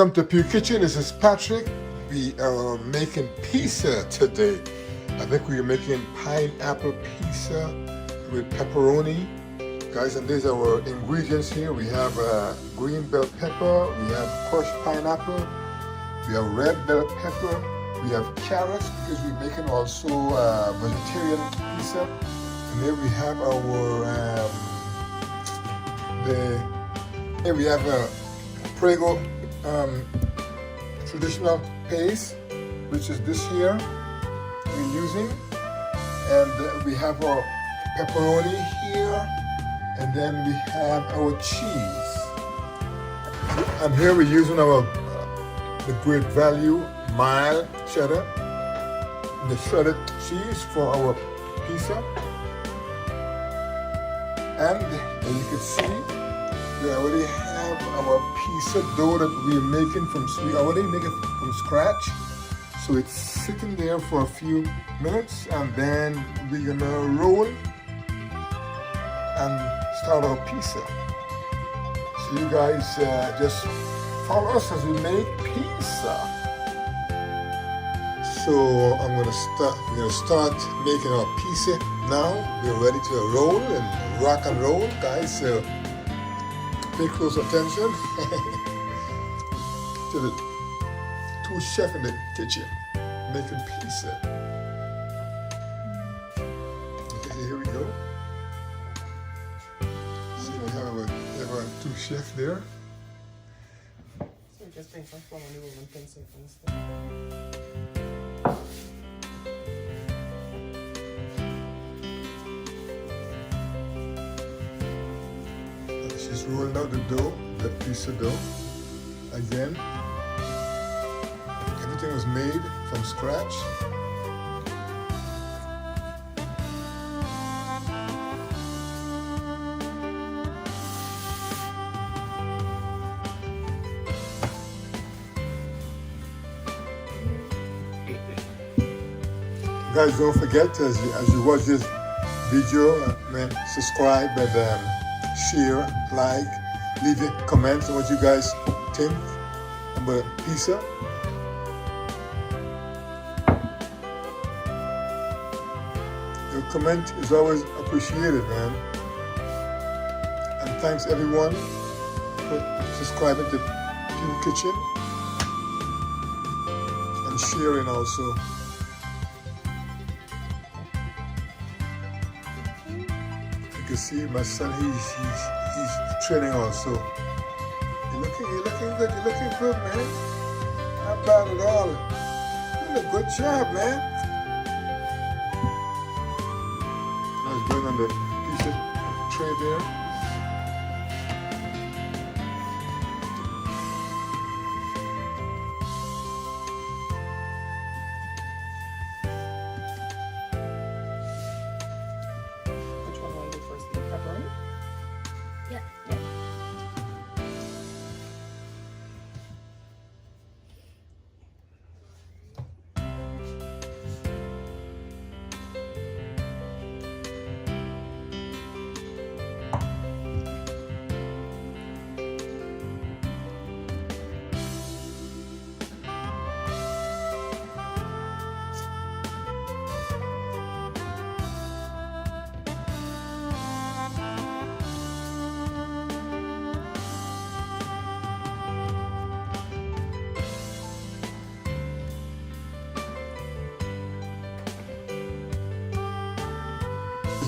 Welcome to Pew Kitchen. This is Patrick. We are making pizza today. I think we are making pineapple pizza with pepperoni. Guys, and these are our ingredients here. We have green bell pepper, we have crushed pineapple, we have red bell pepper, we have carrots because we're making also vegetarian pizza. And here we have our here we have a Prego traditional paste, which is this here we're using, and we have our pepperoni here, and then we have our cheese. And here we're using our the great value mild cheddar, the shredded cheese for our pizza. And as you can see, we already have our pizza dough that we're making we already make it from scratch. So it's sitting there for a few minutes, and then we're gonna roll and start our pizza. So you guys just follow us as we make pizza. So we're gonna start making our pizza now. We're ready to roll and rock and roll, guys. So pay close attention to the two chefs in the kitchen making pizza. Okay, here we go. See, we have our two chefs there. So we just bring some flour in the room and pencil and stuff. She's rolling out the dough, the pizza dough. Again, everything was made from scratch. Guys, don't forget as you watch this video, subscribe and share, like, leave a comment on what you guys think about pizza. Your comment is always appreciated, man. And thanks everyone for subscribing to Pew Kitchen and sharing also. You see my son, he's training also. You're looking good, man. Not bad at all. You did a good job, man. I was going on the pizza tray there.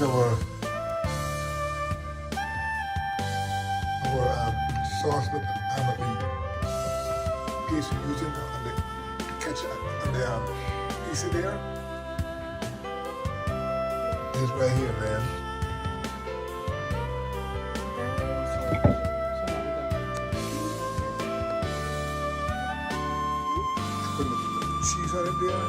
Our sauce that the piece we're using on the ketchup on the pizza there is right here, man. Put the cheese on it there.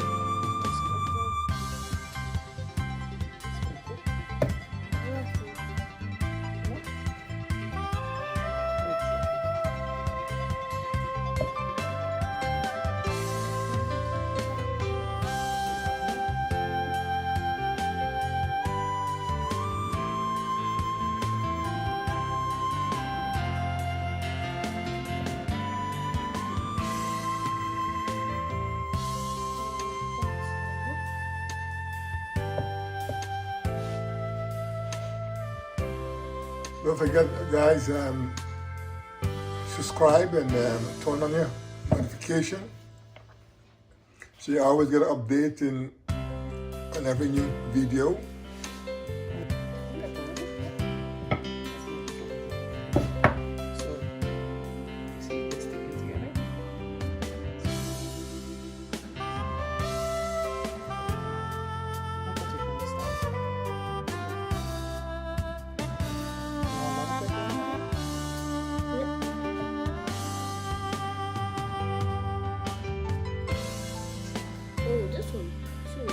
Don't forget, guys, subscribe and turn on your notification so you always get an update on every new video. So, see, it's sticking together. I'll put it from the start. Oh, this one. Sweet.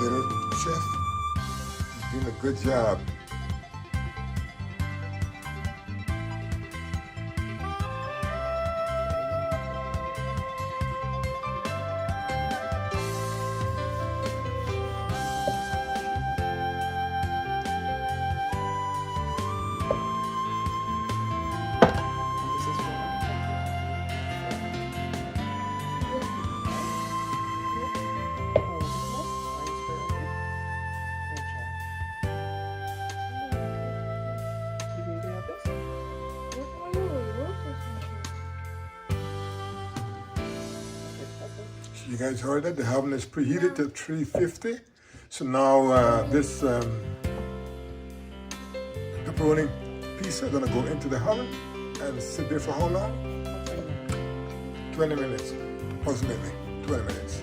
Little chef, you're doing a good job. This is for You guys heard that? The oven is preheated to 350. So now this pepperoni pizza gonna go into the oven and sit there for how long? 20 minutes, approximately 20 minutes.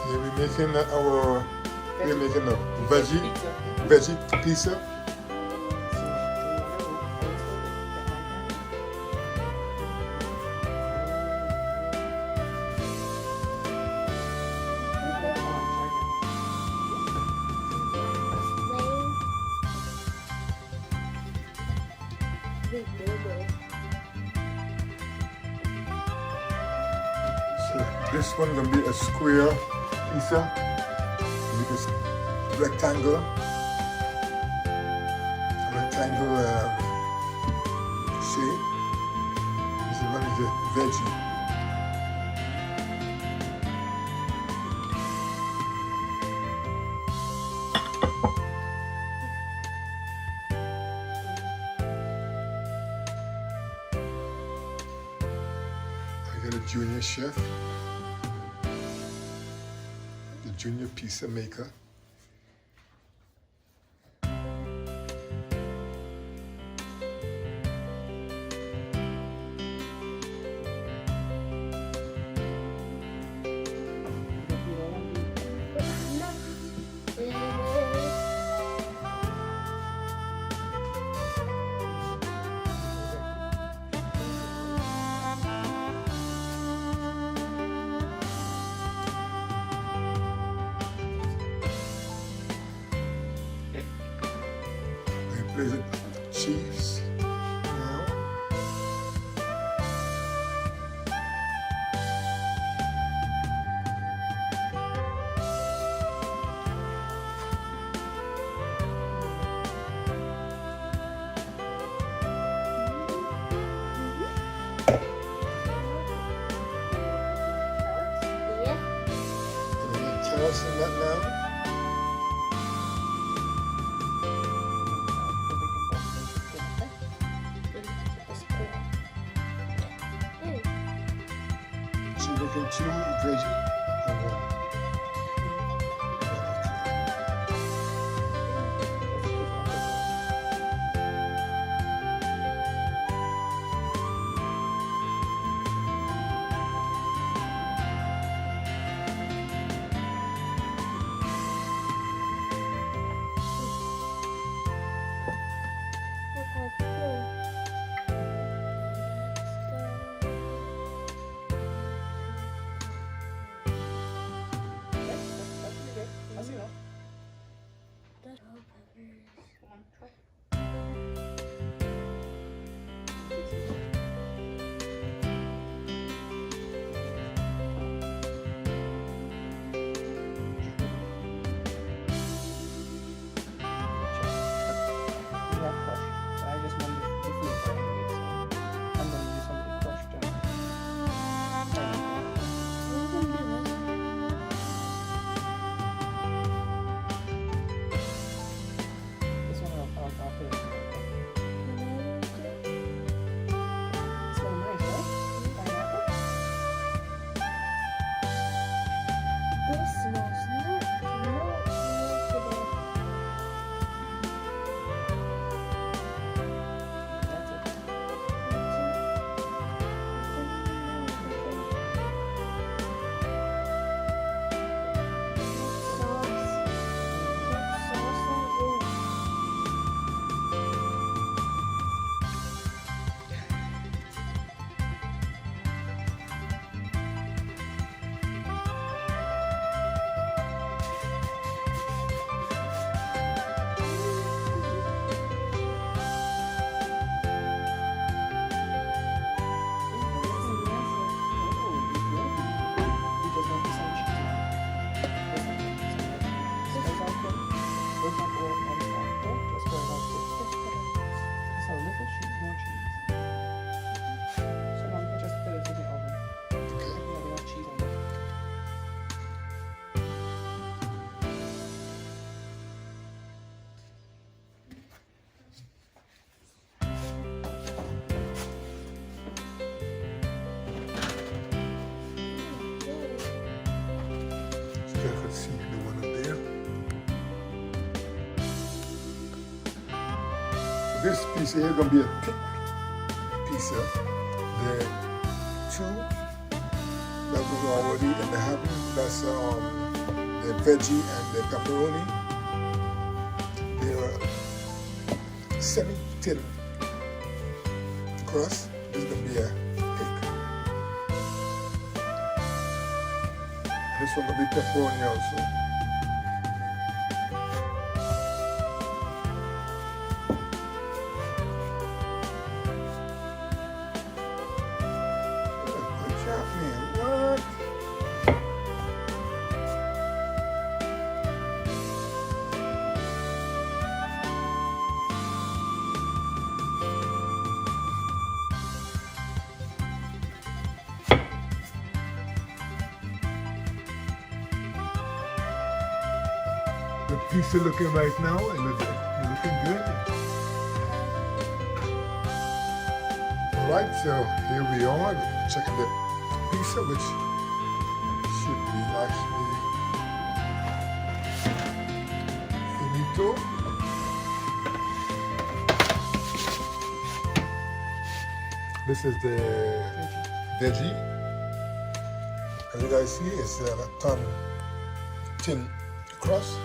So we're making a veggie pizza. So this one gonna be a square pizza with this rectangle shape. This one is a veggie. I got a junior chef, the junior pizza maker. Is it cheese now? Carrots in that now? So you get two veggie and one. See the one up there. This piece here is going to be a thick piece here. The two that was already in the habit, that's the veggie and the pepperoni. They are semi-thin crust. This is going to be a thick. This one will be pepperoni also. Good job, man. What? The piece is looking right now, and looking good. Alright, so here we are, checking the pizza, which should be actually finito. This is the veggie. As you guys see, it's a thin crust.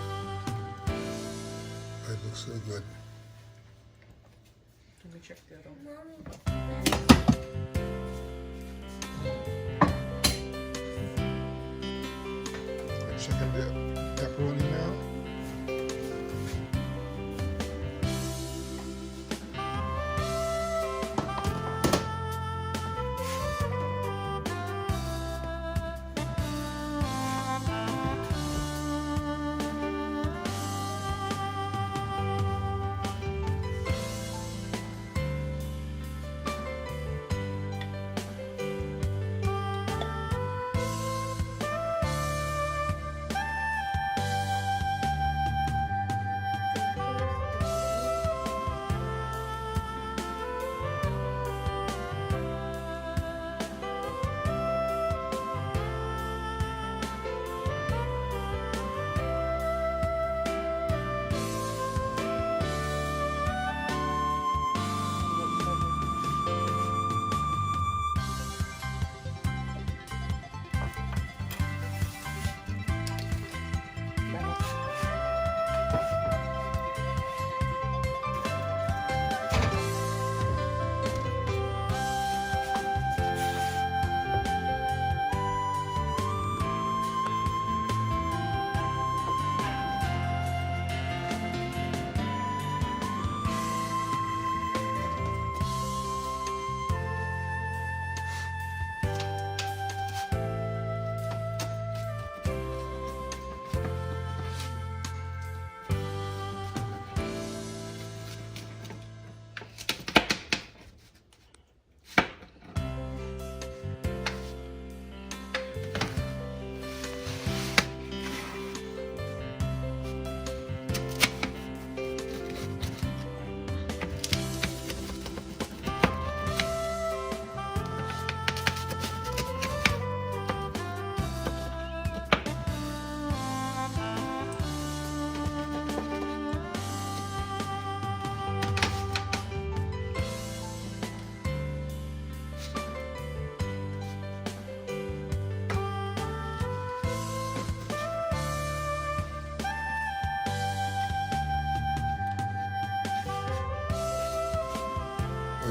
It looks so good. Let me check the other one. We're checking the pepperoni now.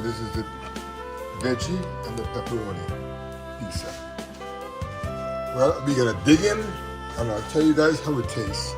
this is the veggie and the pepperoni pizza. Well, we're gonna dig in and I'll tell you guys how it tastes.